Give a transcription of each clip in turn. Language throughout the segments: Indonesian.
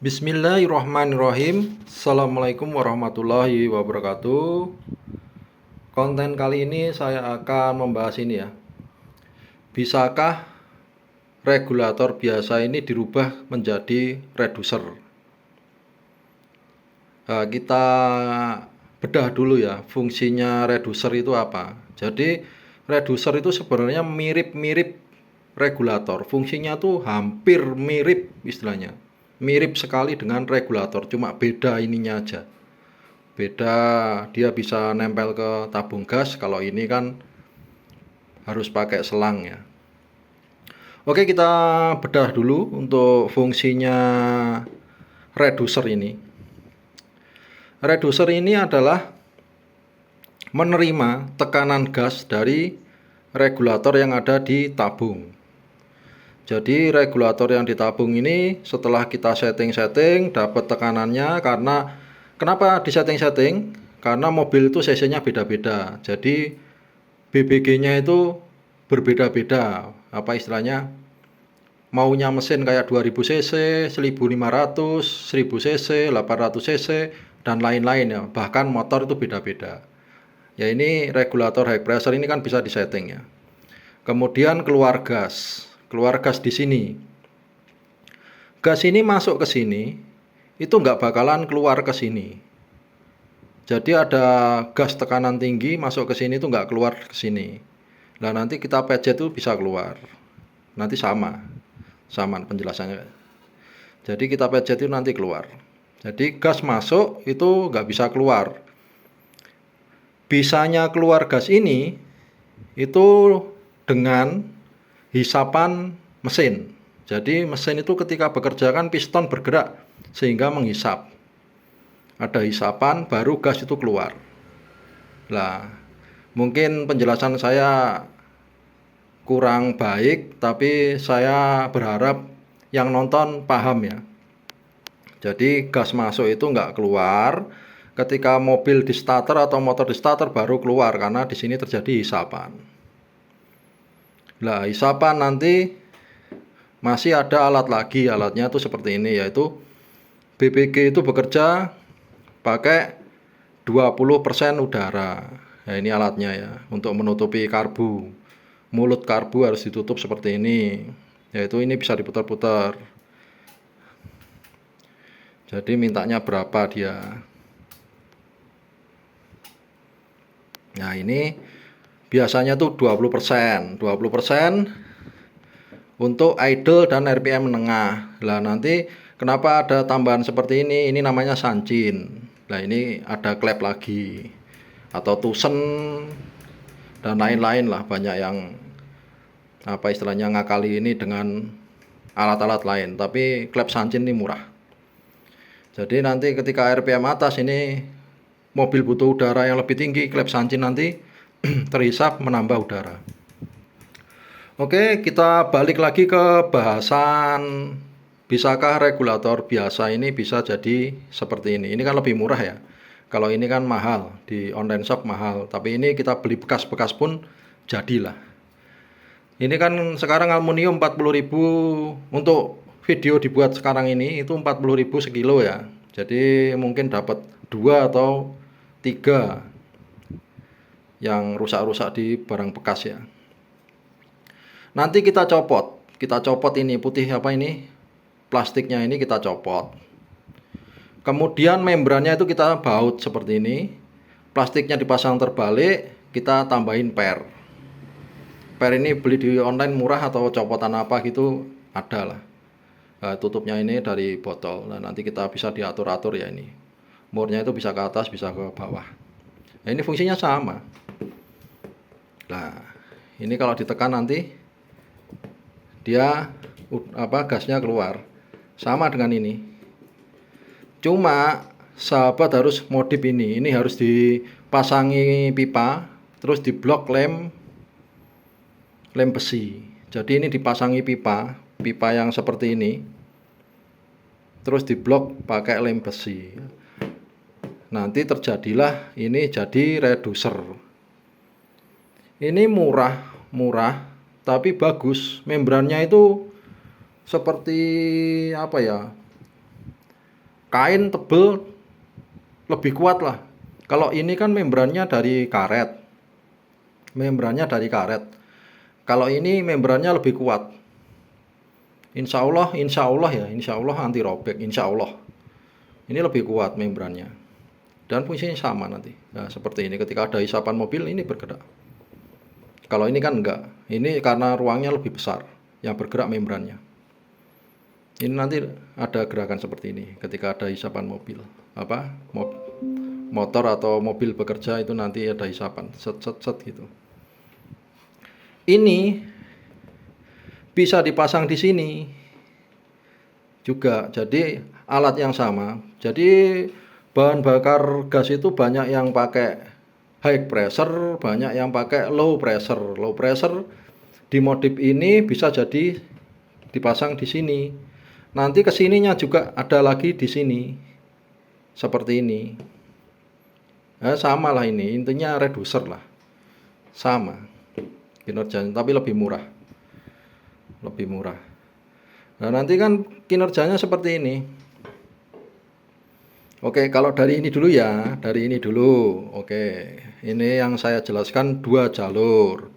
Bismillahirrahmanirrahim. Assalamualaikum warahmatullahi wabarakatuh. Konten kali ini saya akan membahas ini ya. Bisakah regulator biasa ini dirubah menjadi reducer? Kita bedah dulu ya, fungsinya reducer itu apa. Jadi reducer itu sebenarnya mirip-mirip regulator. Fungsinya tuh hampir mirip istilahnya. Mirip sekali dengan regulator, cuma beda ininya aja. Beda, dia bisa nempel ke tabung gas, kalau ini kan harus pakai selang ya. Oke, kita bedah dulu untuk fungsinya reducer ini. Reducer ini adalah menerima tekanan gas dari regulator yang ada di tabung. Jadi regulator yang ditabung ini setelah kita setting dapat tekanannya, karena kenapa di setting? Karena mobil itu cc-nya beda-beda. Jadi BBG-nya itu berbeda-beda. Apa istilahnya? Maunya mesin kayak 2000 cc, 1500, 1000 cc, 800 cc dan lain-lain ya. Bahkan motor itu beda-beda. Ya ini regulator high pressure ini kan bisa disetting ya. Kemudian keluar gas di sini. Gas ini masuk ke sini, itu nggak bakalan keluar ke sini. Jadi ada gas tekanan tinggi masuk ke sini itu nggak keluar ke sini. Nah nanti kita pencet itu bisa keluar. Nanti sama penjelasannya. Jadi kita pencet itu nanti keluar. Jadi gas masuk itu nggak bisa keluar. Bisanya keluar gas ini itu dengan hisapan mesin. Jadi mesin itu ketika bekerja kan piston bergerak sehingga menghisap. Ada hisapan baru gas itu keluar. Nah, mungkin penjelasan saya kurang baik, tapi saya berharap yang nonton paham ya. Jadi gas masuk itu nggak keluar, ketika mobil di starter atau motor di starter baru keluar karena di sini terjadi hisapan. Nah, hisapan nanti masih ada alat lagi, alatnya tuh seperti ini, yaitu BBG itu bekerja pakai 20% udara. Nah, ini alatnya ya, untuk menutupi karbu. Mulut karbu harus ditutup seperti ini, yaitu ini bisa diputar-putar. Jadi mintanya berapa dia. Nah, ini biasanya tuh 20% untuk idle dan RPM menengah. Lah nanti kenapa ada tambahan seperti ini? Ini namanya sancin. Nah ini ada klep lagi atau tusen dan lain-lain lah, banyak yang apa istilahnya ngakali ini dengan alat-alat lain. Tapi klep sancin ini murah. Jadi nanti ketika RPM atas ini mobil butuh udara yang lebih tinggi, klep sancin nanti terhisap menambah udara. Oke, kita balik lagi ke bahasan bisakah regulator biasa ini bisa jadi seperti ini. Ini kan lebih murah ya. Kalau ini kan mahal, di online shop mahal, tapi ini kita beli bekas-bekas pun jadilah. Ini kan sekarang aluminium 40.000, untuk video dibuat sekarang ini itu 40.000 sekilo ya. Jadi mungkin dapat 2 atau 3 yang rusak-rusak di barang bekas ya. Nanti kita copot ini putih apa ini, plastiknya ini kita copot. Kemudian membrannya itu kita baut seperti ini. Plastiknya dipasang terbalik, kita tambahin per. Per ini beli di online murah atau copotan apa gitu ada lah. Nah, tutupnya ini dari botol. Nah, nanti kita bisa diatur-atur ya ini. Murnya itu bisa ke atas, bisa ke bawah. Nah, ini fungsinya sama. Nah, ini kalau ditekan nanti dia gasnya keluar. Sama dengan ini. Cuma sahabat harus modif ini. Ini harus dipasangi pipa, terus diblok lem besi. Jadi ini dipasangi pipa yang seperti ini. Terus diblok pakai lem besi. Nanti terjadilah ini jadi reducer. Ini murah tapi bagus. Membrannya itu seperti apa ya, kain tebel lebih kuat lah. Kalau ini kan membrannya dari karet. Kalau ini membrannya lebih kuat. Insya Allah anti robek, insya Allah. Ini lebih kuat membrannya. Dan fungsinya sama nanti. Nah, seperti ini ketika ada isapan mobil ini bergerak. Kalau ini kan enggak. Ini karena ruangnya lebih besar yang bergerak membrannya. Ini nanti ada gerakan seperti ini ketika ada isapan mobil. Motor atau mobil bekerja itu nanti ada isapan set gitu. Ini bisa dipasang di sini juga. Jadi alat yang sama. Jadi bahan bakar gas itu banyak yang pakai high pressure, banyak yang pakai low pressure. Low pressure di modif ini bisa jadi dipasang di sini. Nanti kesininya juga ada lagi di sini. Seperti ini. Nah, sama lah ini. Intinya reducer lah. Sama. Kinerjanya tapi lebih murah. Nah, nanti kan kinerjanya seperti ini. Oke, kalau dari ini dulu ya. Oke. Ini yang saya jelaskan dua jalur.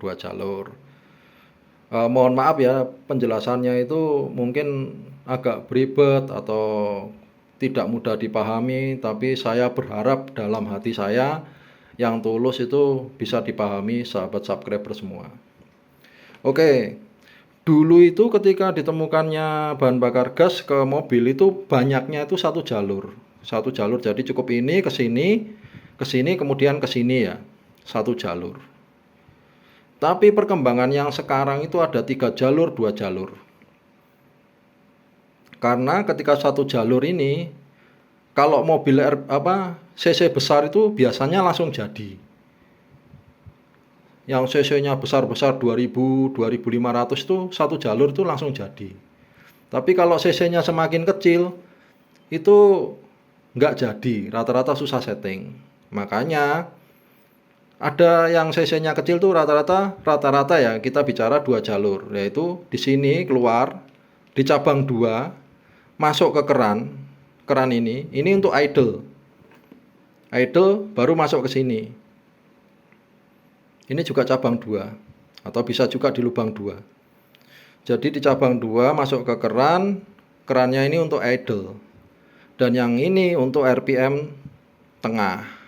Mohon maaf ya, penjelasannya itu mungkin agak beribet atau tidak mudah dipahami, tapi saya berharap dalam hati saya yang tulus itu bisa dipahami sahabat subscriber semua. Oke, dulu itu ketika ditemukannya bahan bakar gas ke mobil itu banyaknya itu satu jalur, jadi cukup ini ke sini kemudian ke sini ya, satu jalur. Tapi perkembangan yang sekarang itu ada 3 jalur, 2 jalur. Karena ketika satu jalur ini, kalau mobil CC besar itu biasanya langsung jadi. Yang CC-nya besar-besar 2000, 2500 itu satu jalur itu langsung jadi. Tapi kalau CC-nya semakin kecil, itu nggak jadi, rata-rata susah setting. Makanya ada yang CC-nya kecil tuh rata-rata ya kita bicara 2 jalur, yaitu di sini keluar di cabang 2 masuk ke keran ini untuk idle baru masuk ke sini. Ini juga cabang 2 atau bisa juga di lubang 2. Jadi di cabang 2 masuk ke kerannya ini untuk idle, dan yang ini untuk RPM tengah.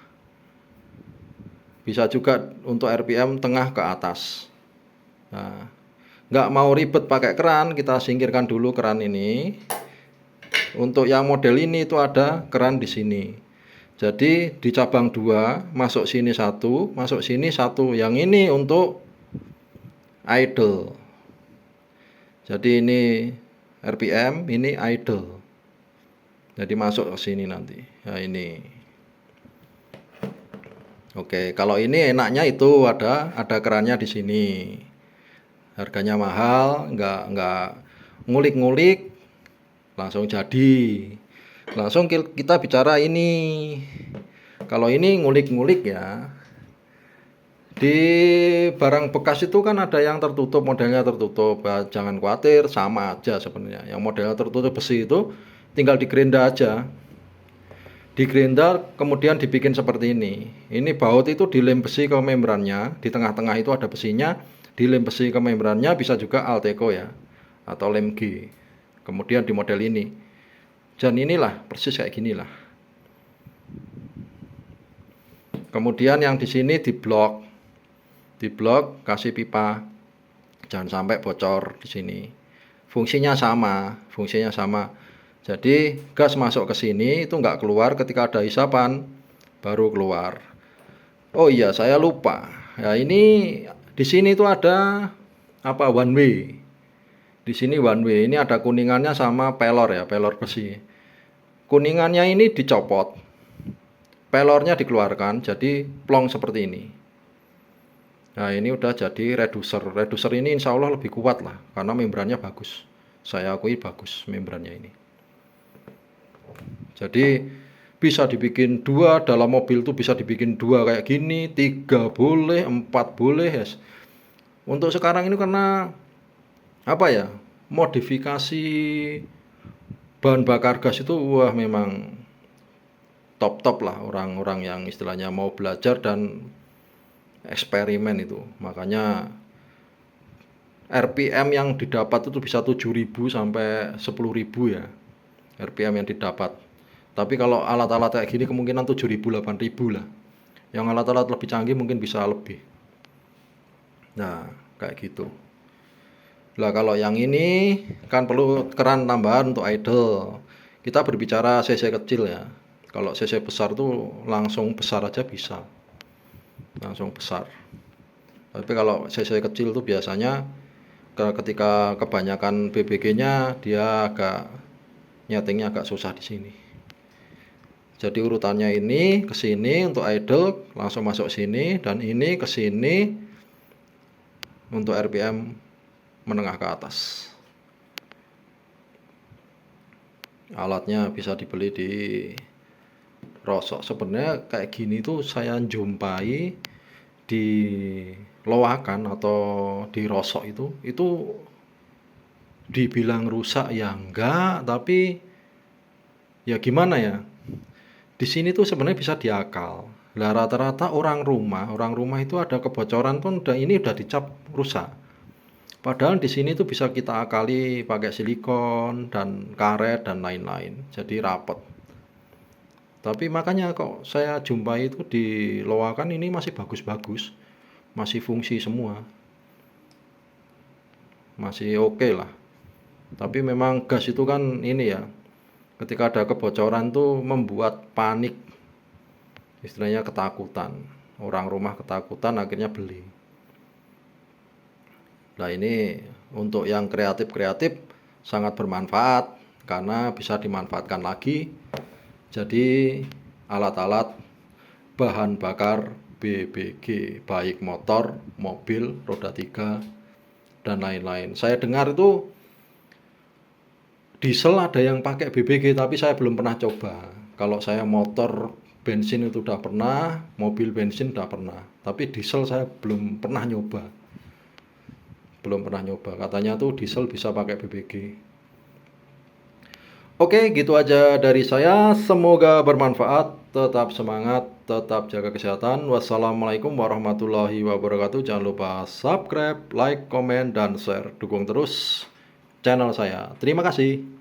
Bisa juga untuk RPM tengah ke atas. Nah, nggak mau ribet pakai keran, kita singkirkan dulu keran ini. Untuk yang model ini itu ada keran di sini. Jadi di cabang 2 masuk sini 1, masuk sini 1. Yang ini untuk idle. Jadi ini RPM, ini idle. Jadi masuk ke sini nanti. Nah, ini. Oke, kalau ini enaknya itu ada kerannya di sini. Harganya mahal, nggak ngulik-ngulik, langsung jadi. Langsung kita bicara ini. Kalau ini ngulik-ngulik ya. Di barang bekas itu kan ada yang tertutup, modelnya tertutup. Jangan khawatir, sama aja sebenarnya. Yang modelnya tertutup besi itu tinggal digerinda aja. Digerinda kemudian dibikin seperti ini. Ini baut itu dilem besi ke membrannya. Di tengah-tengah itu ada besinya, dilem besi ke membrannya, bisa juga Alteco ya, atau lem G. Kemudian di model ini. Dan inilah persis kayak ginilah. Kemudian yang di sini diblok kasih pipa, jangan sampai bocor di sini. Fungsinya sama. Jadi gas masuk ke sini itu nggak keluar ketika ada isapan, baru keluar. Oh iya, saya lupa. Ya, ini di sini itu ada one way. Di sini one way. Ini ada kuningannya sama pelor ya, pelor besi. Kuningannya ini dicopot, pelornya dikeluarkan, jadi plong seperti ini. Nah, ini udah jadi reducer. Reducer ini insya Allah lebih kuat lah, karena membrannya bagus. Saya akui bagus membrannya ini. Jadi bisa dibikin 2 dalam mobil tuh, bisa dibikin 2 kayak gini, 3 boleh, 4 boleh yes. Untuk sekarang ini karena modifikasi bahan bakar gas itu memang top lah orang-orang yang istilahnya mau belajar dan eksperimen itu. Makanya RPM yang didapat itu bisa 7.000 sampai 10.000 ya, RPM yang didapat. Tapi kalau alat-alat kayak gini kemungkinan 7.000 8.000 lah. Yang alat-alat lebih canggih mungkin bisa lebih. Nah, kayak gitu. Lah kalau yang ini kan perlu keran tambahan untuk idle. Kita berbicara cc kecil ya. Kalau cc besar tuh langsung besar aja bisa. Langsung besar. Tapi kalau cc kecil tuh biasanya ketika kebanyakan BBG-nya dia agak nyetingnya agak susah di sini. Jadi urutannya ini ke sini untuk idle langsung masuk sini, dan ini ke sini untuk RPM menengah ke atas. Alatnya bisa dibeli di Rosok. Sebenarnya kayak gini tuh saya jumpai di Loakan atau di Rosok itu dibilang rusak ya enggak, tapi ya gimana ya, di sini tuh sebenarnya bisa diakal. Lah rata-rata orang rumah itu ada kebocoran pun ini udah dicap rusak. Padahal di sini tuh bisa kita akali pakai silikon dan karet dan lain-lain. Jadi rapet. Tapi makanya kok saya jumpai itu di Loakan ini masih bagus-bagus. Masih fungsi semua. Masih oke lah. Tapi memang gas itu kan ini ya, ketika ada kebocoran tuh membuat panik. Istilahnya ketakutan. Orang rumah ketakutan akhirnya beli. Nah ini untuk yang kreatif-kreatif sangat bermanfaat karena bisa dimanfaatkan lagi. Jadi alat-alat bahan bakar BBG baik motor, mobil, roda 3 dan lain-lain. Saya dengar itu diesel ada yang pakai BBG tapi saya belum pernah coba. Kalau saya motor bensin itu udah pernah, mobil bensin udah pernah, tapi diesel saya belum pernah nyoba. Katanya tuh diesel bisa pakai BBG. Oke, gitu aja dari saya. Semoga bermanfaat. Tetap semangat, tetap jaga kesehatan. Wassalamualaikum warahmatullahi wabarakatuh. Jangan lupa subscribe, like, komen, dan share. Dukung terus channel saya. Terima kasih.